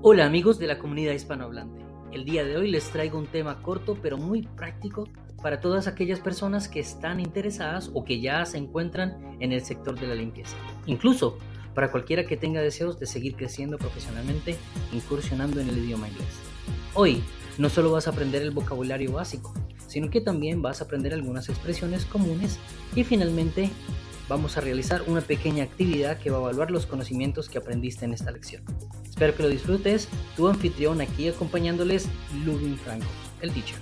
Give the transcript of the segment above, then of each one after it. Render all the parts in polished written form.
Hola amigos de la comunidad hispanohablante. El día de hoy les traigo un tema corto pero muy práctico para todas aquellas personas que están interesadas o que ya se encuentran en el sector de la limpieza. Incluso para cualquiera que tenga deseos de seguir creciendo profesionalmente, incursionando en el idioma inglés. Hoy no solo vas a aprender el vocabulario básico, sino que también vas a aprender algunas expresiones comunes y finalmente vamos a realizar una pequeña actividad que va a evaluar los conocimientos que aprendiste en esta lección. Espero que lo disfrutes. Tu anfitrión aquí acompañándoles, Lubin Franco, el teacher.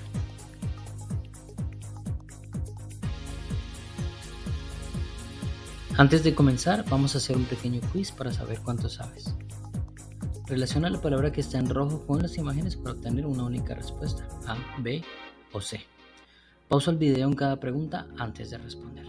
Antes de comenzar, vamos a hacer un pequeño quiz para saber cuánto sabes. Relaciona la palabra que está en rojo con las imágenes para obtener una única respuesta, A, B o C. Pausa el video en cada pregunta antes de responder.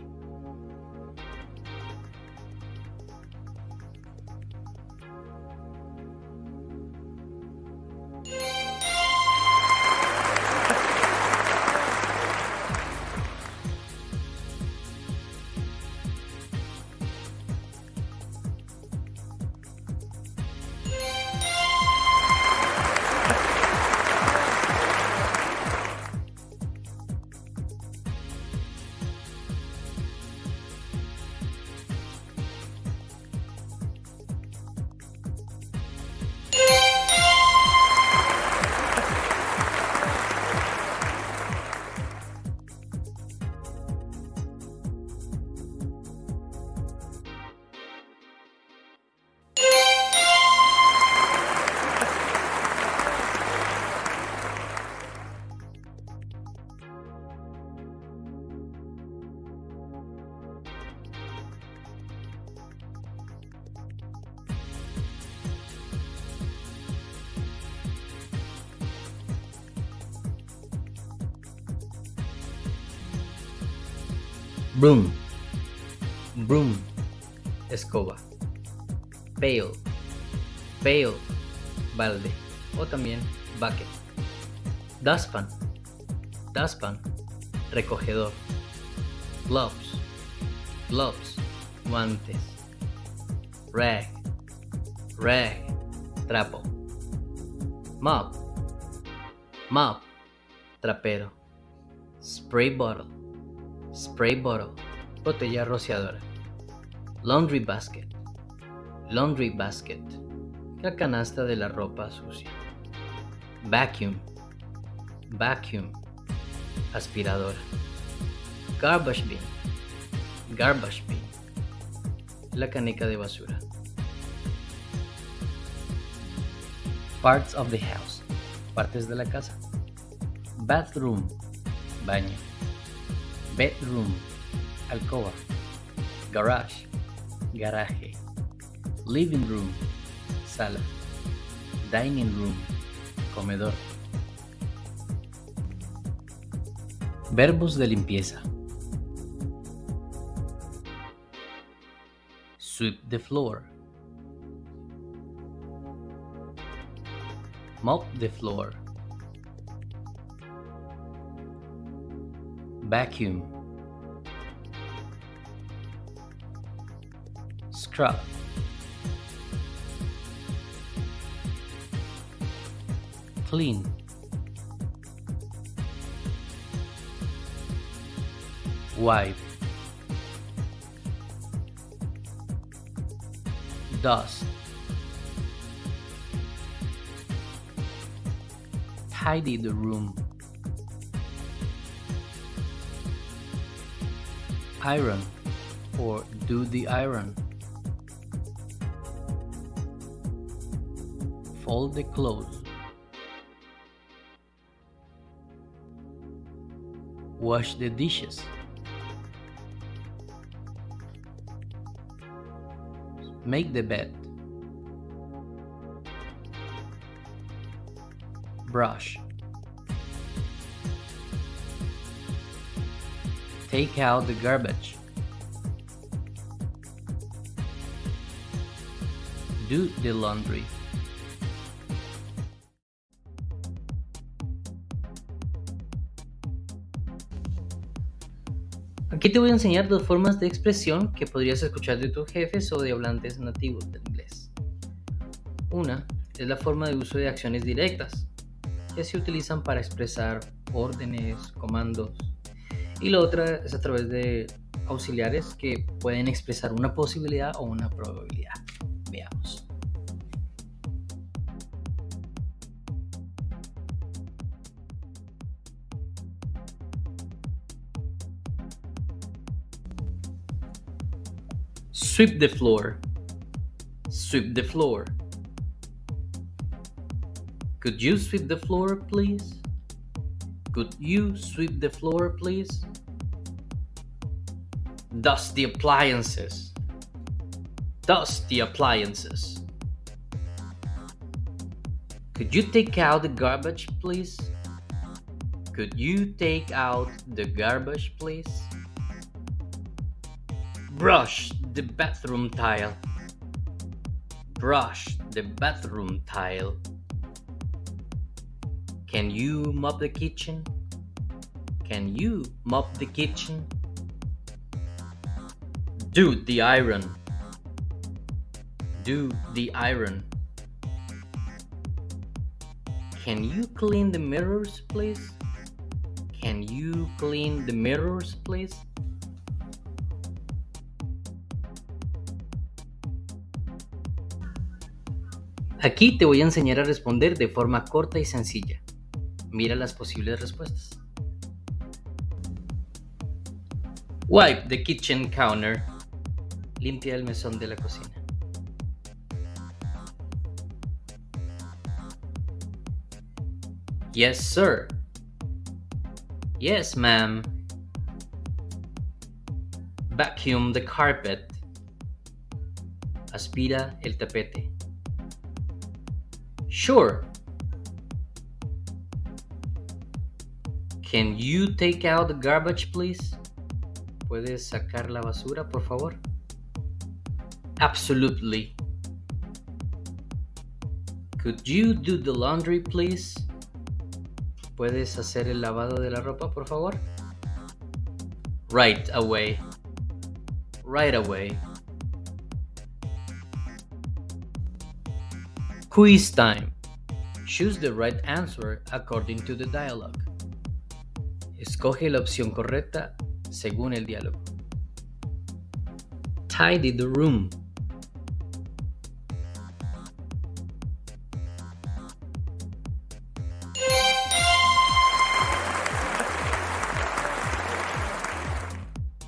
Broom, broom, escoba. Pail, pail, balde o también bucket. Dustpan, dustpan, recogedor. Gloves, gloves, guantes. Rag, rag, trapo. Mop, mop, trapero. Spray bottle, spray bottle, botella rociadora. Laundry basket, laundry basket, la canasta de la ropa sucia. Vacuum, vacuum, aspiradora. Garbage bin, garbage bin, la caneca de basura. Parts of the house, partes de la casa. Bathroom, baño. Bedroom, alcoba. Garage, garaje. Living room, sala. Dining room, comedor. Verbos de limpieza. Sweep the floor. Mop the floor. Vacuum. Scrub. Clean. Wipe. Dust. Tidy the room. Iron or do the iron. Fold the clothes. Wash the dishes. Make the bed. Brush. Take out the garbage. Do the laundry. Aquí te voy a enseñar dos formas de expresión que podrías escuchar de tus jefes o de hablantes nativos del inglés. Una es la forma de uso de acciones directas que se utilizan para expresar órdenes, comandos. Y la otra es a través de auxiliares que pueden expresar una posibilidad o una probabilidad. Veamos. Sweep the floor. Sweep the floor. Could you sweep the floor, please? Could you sweep the floor, please? Dust the appliances. Dust the appliances. Could you take out the garbage, please? Could you take out the garbage, please? Brush the bathroom tile. Brush the bathroom tile. Can you mop the kitchen? Can you mop the kitchen? Do the iron. Do the iron. Can you clean the mirrors, please? Can you clean the mirrors, please? Aquí te voy a enseñar a responder de forma corta y sencilla. Mira las posibles respuestas. Wipe the kitchen counter. Limpia el mesón de la cocina. Yes, sir. Yes, ma'am. Vacuum the carpet. Aspira el tapete. Sure. Can you take out the garbage, please? ¿Puedes sacar la basura, por favor? Absolutely. Could you do the laundry, please? ¿Puedes hacer el lavado de la ropa, por favor? Right away. Right away. Quiz time. Choose the right answer according to the dialogue. Escoge la opción correcta según el diálogo. Tidy the room.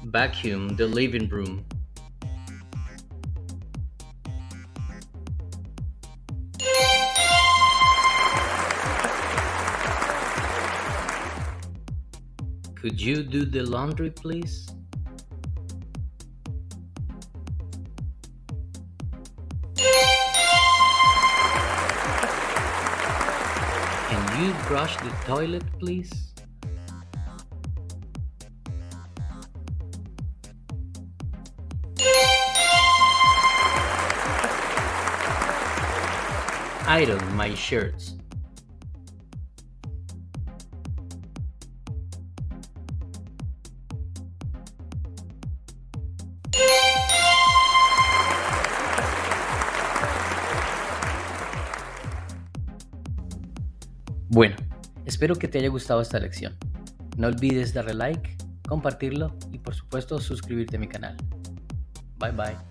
Vacuum the living room. Could you do the laundry, please? Can you brush the toilet, please? Iron my shirts. Bueno, espero que te haya gustado esta lección. No olvides darle like, compartirlo y por supuesto suscribirte a mi canal. Bye bye.